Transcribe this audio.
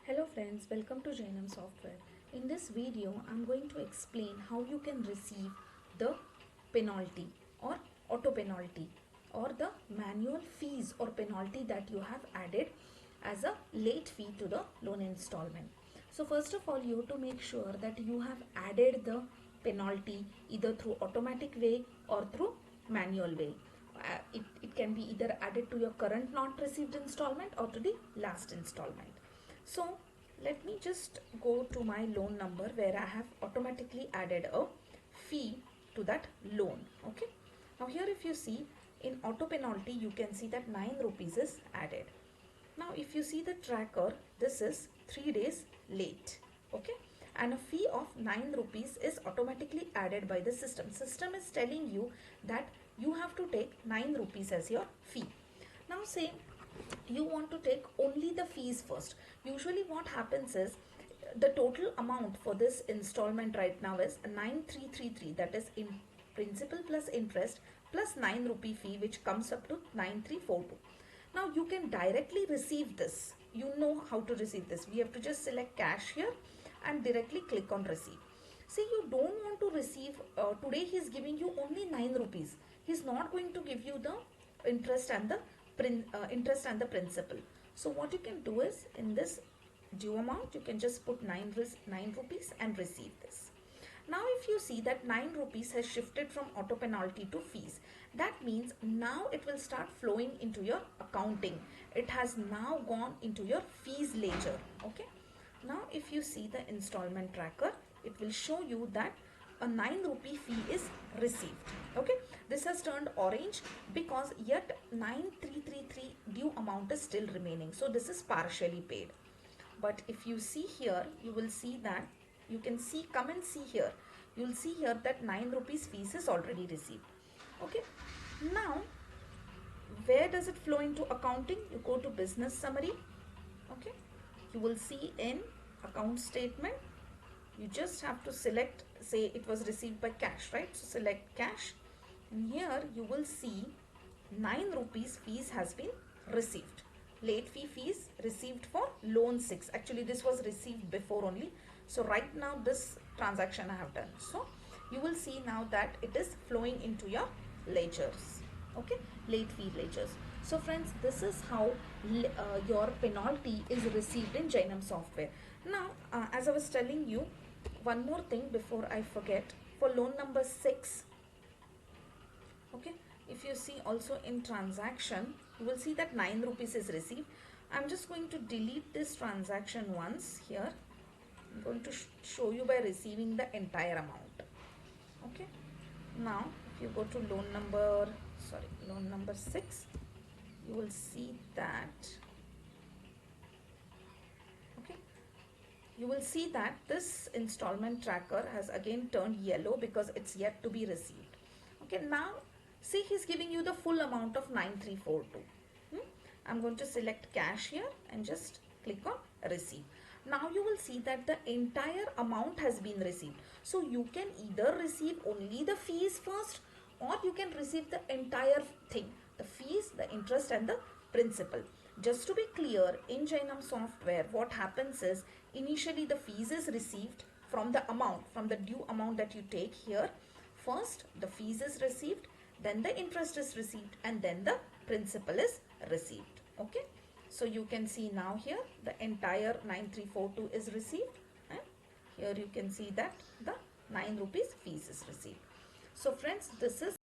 Hello friends, welcome to Jainam Software. In this video, I'm going to explain how you can receive the penalty or auto penalty or the manual fees or penalty that you have added as a late fee to the loan installment. So first of all, you have to make sure that you have added the penalty either through automatic way or through manual way. It can be either added to your current not received installment or to the last installment. So let me just go to my loan number where I have automatically added a fee to that loan. Okay. Now here if you see in auto penalty, you can see that 9 rupees is added. Now if you see the tracker, this is 3 days late. Okay. And a fee of 9 rupees is automatically added by the system. System is telling you that you have to take 9 rupees as your fee. Now say you want to take only the fees first. Usually what happens is the total amount for this installment right now is 9333, that is in principal plus interest plus 9 rupee fee, which comes up to 9342. Now you can directly receive this. You know how to receive this. We have to just select cash here and directly click on receive. See, you don't want to receive, today he is giving you only 9 rupees. He is not going to give you the interest and the principal. So what you can do is in this due amount, you can just put 9 rupees and receive this. Now if you see that 9 rupees has shifted from auto penalty to fees, that means now it will start flowing into your accounting. It has now gone into your fees ledger. Okay. Now if you see the installment tracker, it will show you that a 9 rupee fee is received. Okay, this has turned orange because yet 9333 due amount is still remaining. So this is partially paid. But if you see here, you will see that you can see, come and see here. You will see here that 9 rupees fees is already received. Okay, now where does it flow into accounting? You go to business summary. Okay, you will see in account statement. You just have to select, say it was received by cash, right? So select cash, and here you will see 9 rupees fees has been received. Late fee fees received for loan 6. Actually this was received before only. So right now this transaction I have done. So you will see now that it is flowing into your ledgers. Okay, late fee ledgers. So friends, this is how your penalty is received in Jainam Software. Now as I was telling you, one more thing before I forget, for loan number 6, okay, if you see also in transaction, you will see that 9 rupees is received. I'm just going to delete this transaction once here. I'm going to show you by receiving the entire amount. Okay, now if you go to loan number 6, you will see that, you will see that this installment tracker has again turned yellow because it's yet to be received. Okay, now see he's giving you the full amount of 9342. I'm going to select cash here and just click on receive. Now you will see that the entire amount has been received. So you can either receive only the fees first, or you can receive the entire thing, the fees, the interest and the principal. Just to be clear, in Jainam Software, what happens is initially the fees is received from the amount, from the due amount that you take here. First the fees is received, then the interest is received, and then the principal is received. Okay, so you can see now here the entire 9342 is received, and here you can see that the 9 rupees fees is received. So friends, this is